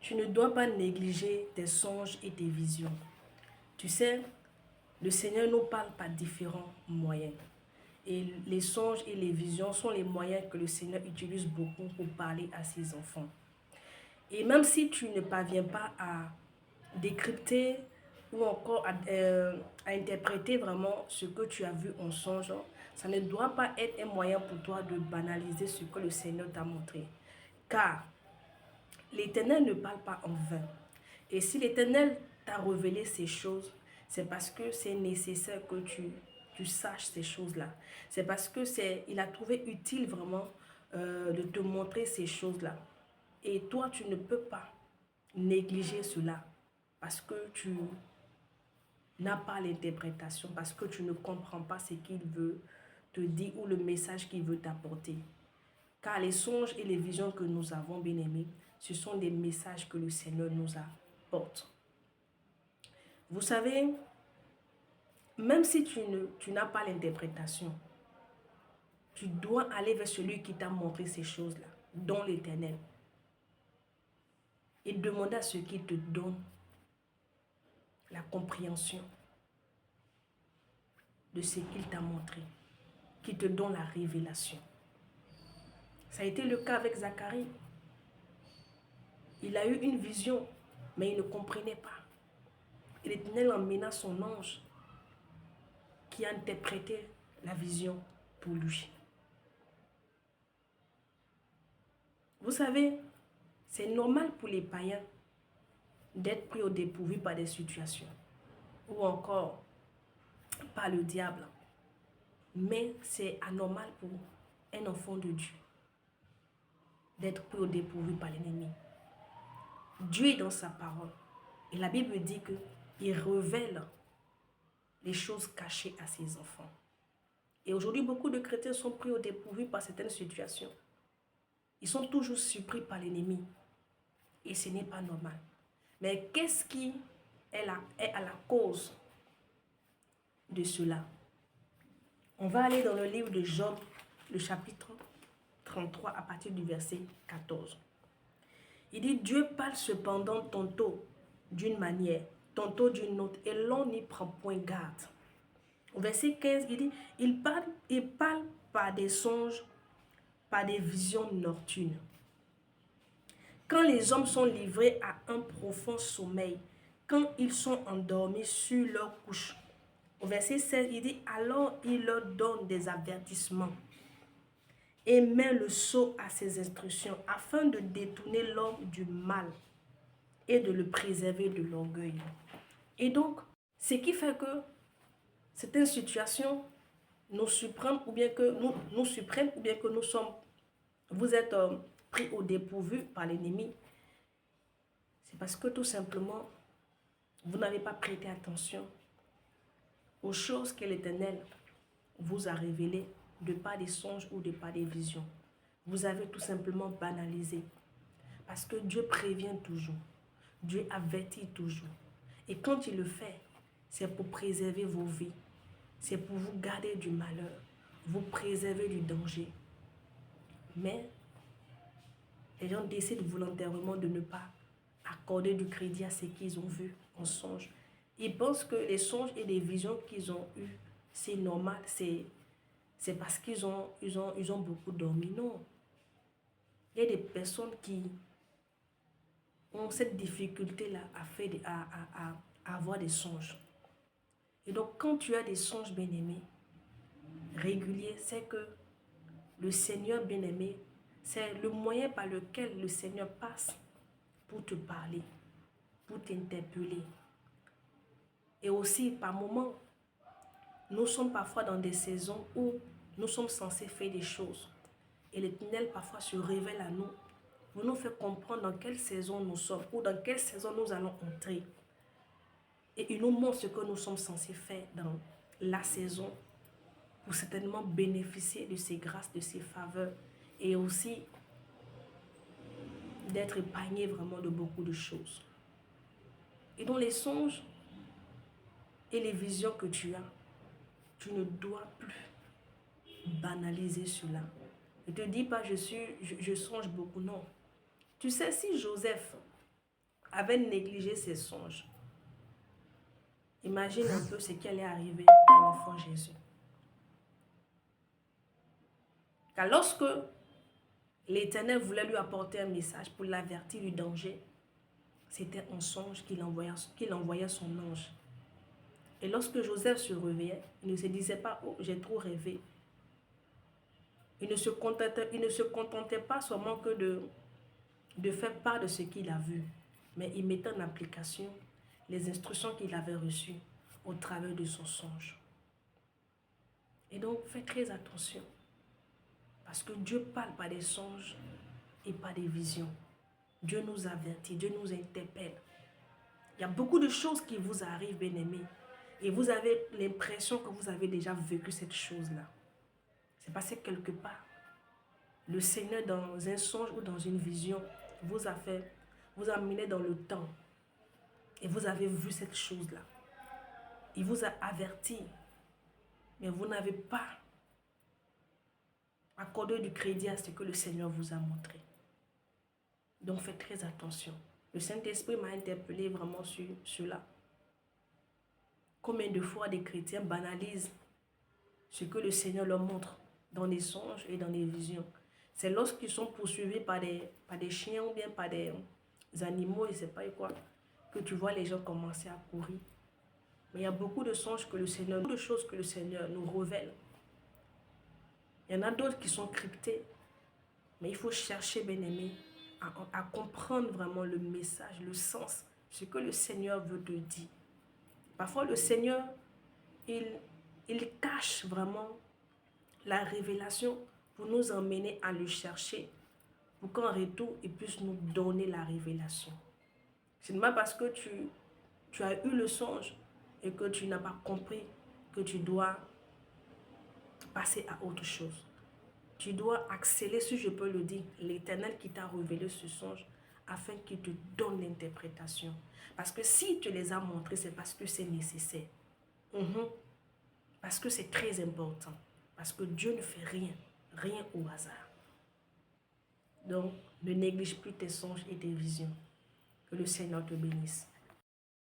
Tu ne dois pas négliger tes songes et tes visions. Tu sais, le Seigneur nous parle par différents moyens. Et les songes et les visions sont les moyens que le Seigneur utilise beaucoup pour parler à ses enfants. Et même si tu ne parviens pas à décrypter ou encore à interpréter vraiment ce que tu as vu en songe, ça ne doit pas être un moyen pour toi de banaliser ce que le Seigneur t'a montré. Car l'Éternel ne parle pas en vain. Et si l'Éternel t'a révélé ces choses, c'est parce que c'est nécessaire que tu saches ces choses-là. C'est parce que il a trouvé utile vraiment de te montrer ces choses-là. Et toi, tu ne peux pas négliger cela parce que tu n'as pas l'interprétation, parce que tu ne comprends pas ce qu'il veut te dire ou le message qu'il veut t'apporter. Car les songes et les visions que nous avons, bien aimés, ce sont des messages que le Seigneur nous apporte. Vous savez, même si tu n'as pas l'interprétation, tu dois aller vers celui qui t'a montré ces choses-là, dont l'Éternel, et demander à ce qu'il te donne la compréhension de ce qu'il t'a montré, qu'il te donne la révélation. Ça a été le cas avec Zacharie. Il a eu une vision, mais il ne comprenait pas. Et l'Éternel emmena son ange qui a interprété la vision pour lui. Vous savez, c'est normal pour les païens d'être pris au dépourvu par des situations ou encore par le diable. Mais c'est anormal pour un enfant de Dieu d'être pris au dépourvu par l'ennemi. Dieu est dans sa parole. Et la Bible dit qu'il révèle les choses cachées à ses enfants. Et aujourd'hui, beaucoup de chrétiens sont pris au dépourvu par certaines situations. Ils sont toujours surpris par l'ennemi. Et ce n'est pas normal. Mais qu'est-ce qui est à la cause de cela? On va aller dans le livre de Job, le chapitre 33, à partir du verset 14. Il dit, Dieu parle cependant tantôt d'une manière, tantôt d'une autre, et l'on n'y prend point garde. Au verset 15, il dit, il parle par des songes, par des visions nocturnes. Quand les hommes sont livrés à un profond sommeil, quand ils sont endormis sur leur couche. Au verset 16, il dit, alors il leur donne des avertissements et met le sceau à ses instructions afin de détourner l'homme du mal et de le préserver de l'orgueil. Et donc, ce qui fait que certaines situations nous surprennent ou bien que vous êtes pris au dépourvu par l'ennemi, c'est parce que tout simplement, vous n'avez pas prêté attention aux choses que l'Éternel vous a révélées de par des songes ou de par des visions. Vous avez tout simplement banalisé. Parce que Dieu prévient toujours. Dieu avertit toujours. Et quand il le fait, c'est pour préserver vos vies. C'est pour vous garder du malheur. Vous préserver du danger. Mais les gens décident volontairement de ne pas accorder du crédit à ce qu'ils ont vu en songe. Ils pensent que les songes et les visions qu'ils ont eues, c'est normal, c'est parce qu'ils ont beaucoup dormi. Non. Il y a des personnes qui ont cette difficulté-là à avoir des songes. Et donc, quand tu as des songes bien-aimés, réguliers, c'est que le Seigneur bien-aimé, c'est le moyen par lequel le Seigneur passe pour te parler, pour t'interpeller. Et aussi, par moments, nous sommes parfois dans des saisons où nous sommes censés faire des choses. Et l'Éternel parfois se révèle à nous pour nous faire comprendre dans quelle saison nous sommes ou dans quelle saison nous allons entrer. Et il nous montre ce que nous sommes censés faire dans la saison pour certainement bénéficier de ses grâces, de ses faveurs et aussi d'être épargné vraiment de beaucoup de choses. Et dans les songes et les visions que tu as, tu ne dois plus banaliser cela. Ne te dis pas je songe beaucoup, non. Tu sais, si Joseph avait négligé ses songes, imagine un peu ce qui allait arriver à l'enfant Jésus. Car lorsque l'Éternel voulait lui apporter un message pour l'avertir du danger, c'était en songe qu'il envoyait son ange. Et lorsque Joseph se réveillait, il ne se disait pas « Oh, j'ai trop rêvé ». Il ne se contentait pas seulement que de faire part de ce qu'il a vu, mais il mettait en application les instructions qu'il avait reçues au travers de son songe. Et donc, faites très attention, parce que Dieu parle par des songes et pas des visions. Dieu nous avertit, Dieu nous interpelle. Il y a beaucoup de choses qui vous arrivent, bien-aimés, et vous avez l'impression que vous avez déjà vécu cette chose-là. C'est parce que quelque part, le Seigneur, dans un songe ou dans une vision, vous a mené dans le temps et vous avez vu cette chose-là. Il vous a averti, mais vous n'avez pas accordé du crédit à ce que le Seigneur vous a montré. Donc faites très attention. Le Saint-Esprit m'a interpellé vraiment sur cela. Combien de fois des chrétiens banalisent ce que le Seigneur leur montre dans les songes et dans les visions. C'est lorsqu'ils sont poursuivis par des chiens ou bien par des animaux, je ne sais pas quoi, que tu vois les gens commencer à courir. Mais il y a beaucoup de songes que le Seigneur, beaucoup de choses que le Seigneur nous révèle. Il y en a d'autres qui sont cryptées. Mais il faut chercher, bien-aimé, à comprendre vraiment le message, le sens, ce que le Seigneur veut te dire. Parfois, le Seigneur, il cache vraiment la révélation pour nous emmener à le chercher, pour qu'en retour, il puisse nous donner la révélation. C'est pas parce que tu as eu le songe et que tu n'as pas compris que tu dois passer à autre chose. Tu dois accélérer, si je peux le dire, l'Éternel qui t'a révélé ce songe afin qu'il te donne l'interprétation. Parce que si tu les as montrés, c'est parce que c'est nécessaire. Parce que c'est très important. Parce que Dieu ne fait rien au hasard. Donc, ne néglige plus tes songes et tes visions. Que le Seigneur te bénisse.